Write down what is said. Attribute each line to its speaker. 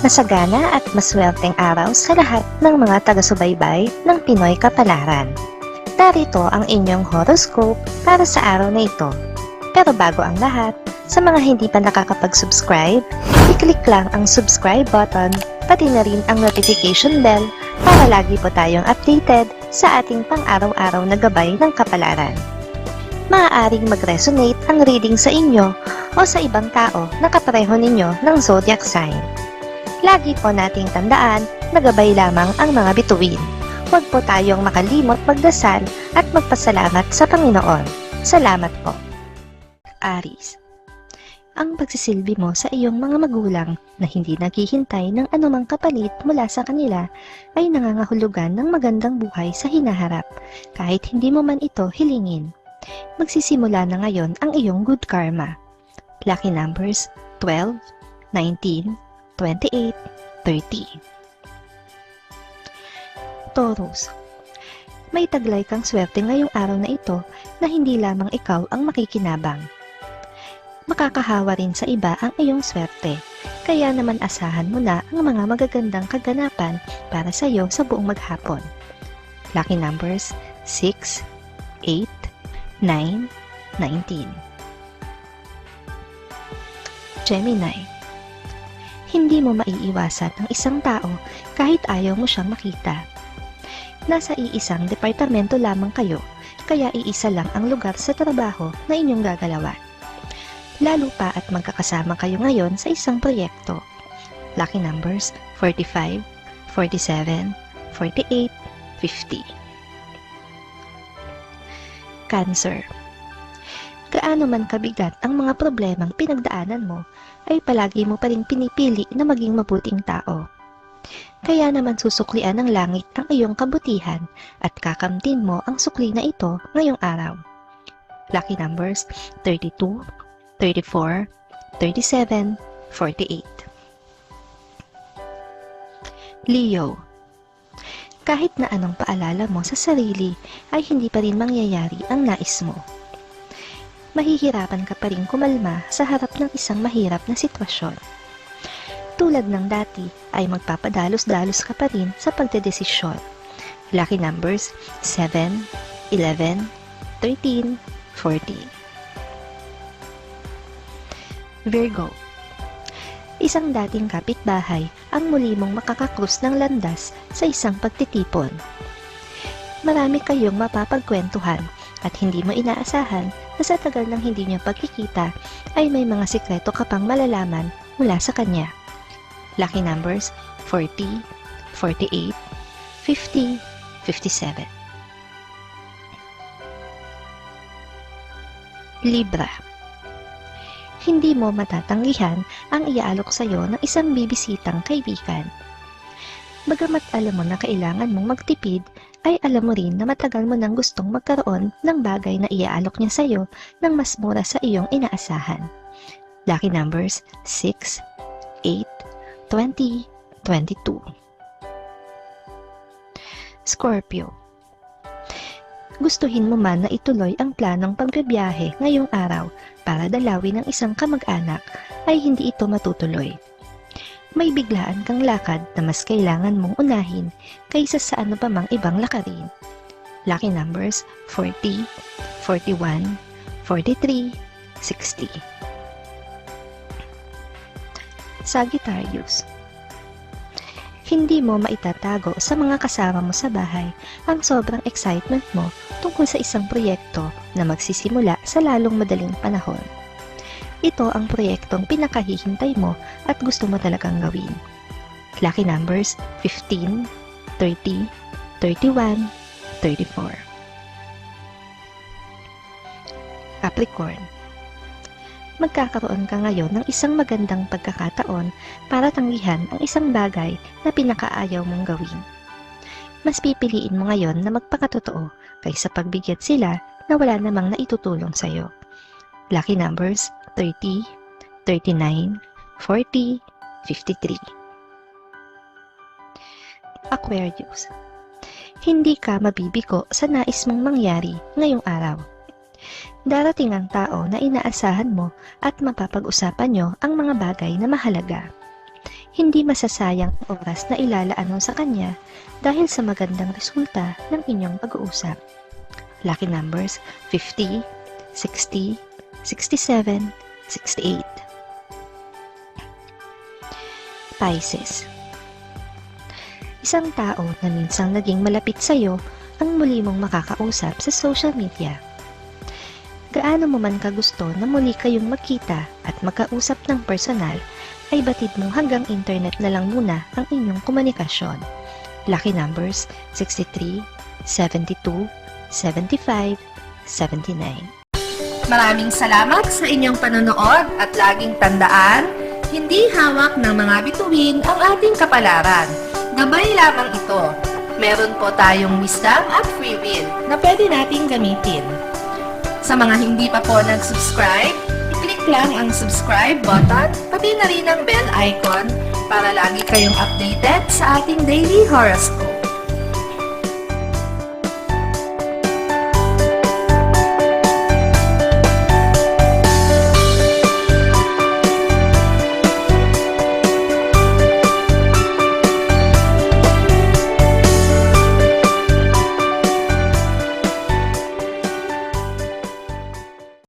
Speaker 1: Masagana at maswerteng araw sa lahat ng mga taga-subaybay ng Pinoy Kapalaran. Narito ang inyong horoscope para sa araw na ito. Pero bago ang lahat, sa mga hindi pa nakakapag-subscribe, i-click lang ang subscribe button, pati na rin ang notification bell para lagi po tayong updated sa ating pang-araw-araw na gabay ng kapalaran. Maaaring mag-resonate ang reading sa inyo o sa ibang tao na kapareho ninyo ng zodiac sign. Lagi po nating tandaan na gabay lamang ang mga bituin. Huwag po tayong makalimot magdasal at magpasalamat sa Panginoon. Salamat po. Aries. Ang pagsisilbi mo sa iyong mga magulang na hindi naghihintay ng anumang kapalit mula sa kanila ay nangangahulugan ng magandang buhay sa hinaharap kahit hindi mo man ito hilingin. Magsisimula na ngayon ang iyong good karma. Lucky numbers 12, 19, 28, 30. Taurus. May taglay kang swerte ngayong araw na ito na hindi lamang ikaw ang makikinabang. Makakahawa rin sa iba ang iyong swerte, kaya naman asahan mo na ang mga magagandang kaganapan para sa iyo sa buong maghapon. Lucky numbers 6, 8, 9, 19. Gemini. Hindi mo maiiwasan ang isang tao kahit ayaw mo siyang makita. Nasa iisang departamento lamang kayo, kaya iisa lang ang lugar sa trabaho na inyong gagalawan. Lalo pa at magkakasama kayo ngayon sa isang proyekto. Lucky numbers 45, 47, 48, 50. Cancer. Gaano man kabigat ang mga problemang pinagdaanan mo, ay palagi mo pa rin pinipili na maging mabuting tao. Kaya naman susuklian ng langit ang iyong kabutihan at kakamtin mo ang sukli na ito ngayong araw. Lucky numbers 32, 34, 37, 48. Leo. Kahit na anong paalala mo sa sarili ay hindi pa rin mangyayari ang nais mo. Mahihirapan ka pa rin kumalma sa harap ng isang mahirap na sitwasyon. Tulad ng dati ay magpapadalos-dalos ka pa rin sa pagdedesisyon. Lucky numbers 7, 11, 13, 14. Virgo. Isang dating kapitbahay ang muli mong makakakrus ng landas sa isang pagtitipon. Marami kayong mapapagkwentuhan at hindi mo inaasahan na sa tagal ng hindi niyo pagkikita ay may mga sikreto ka pang malalaman mula sa kanya. Lucky numbers 40, 48, 50, 57. Libra. Hindi mo matatanggihan ang iaalok sa iyo ng isang bibisitang kaibigan. Bagamat alam mo na kailangan mong magtipid, ay alam mo rin na matagal mo nang gustong magkaroon ng bagay na iaalok niya sa iyo ng mas mura sa iyong inaasahan. Lucky numbers 6, 8, 20, 22. Scorpio. Gustuhin mo man na ituloy ang planong pagbibiyahe ngayong araw para dalawin ang isang kamag-anak, ay hindi ito matutuloy. May biglaan kang lakad na mas kailangan mong unahin kaysa sa ano pa mang ibang lakarin. Lucky numbers 40, 41, 43, 60. Sagittarius. Hindi mo maitatago sa mga kasama mo sa bahay ang sobrang excitement mo tungkol sa isang proyekto na magsisimula sa lalong madaling panahon. Ito ang proyektong pinakahihintay mo at gusto mo talagang gawin. Lucky numbers 15, 30, 31, 34. Capricorn. Magkakaroon ka ngayon ng isang magandang pagkakataon para tanggihan ang isang bagay na pinakaayaw mong gawin. Mas pipiliin mo ngayon na magpakatotoo kaysa pagbigyan sila na wala namang naitutulong sa iyo. Lucky numbers 30, 39, 40, 53. Aquarius. Hindi ka mabibigo sa nais mong mangyari ngayong araw. Darating ang tao na inaasahan mo at mapapag-usapan nyo ang mga bagay na mahalaga. Hindi masasayang ang oras na ilalaan mo sa kanya dahil sa magandang resulta ng inyong pag-uusap. Lucky numbers 50, 60, 67, 68. Pisces. Isang tao na minsang naging malapit sa iyo ang muli mong makakausap sa social media. Gaano mo man kagusto na muli kayong magkita at magkausap ng personal, ay batid mo hanggang internet na lang muna ang inyong komunikasyon. Lucky numbers 63, 72, 75, 79.
Speaker 2: Maraming salamat sa inyong panonood at laging tandaan, hindi hawak ng mga bituin ang ating kapalaran. Gabay lamang ito. Meron po tayong wisdom at free will na pwede nating gamitin. Sa mga hindi pa po nag-subscribe, i-click lang ang subscribe button, pati na rin ang bell icon para lagi kayong updated sa ating daily horoscope.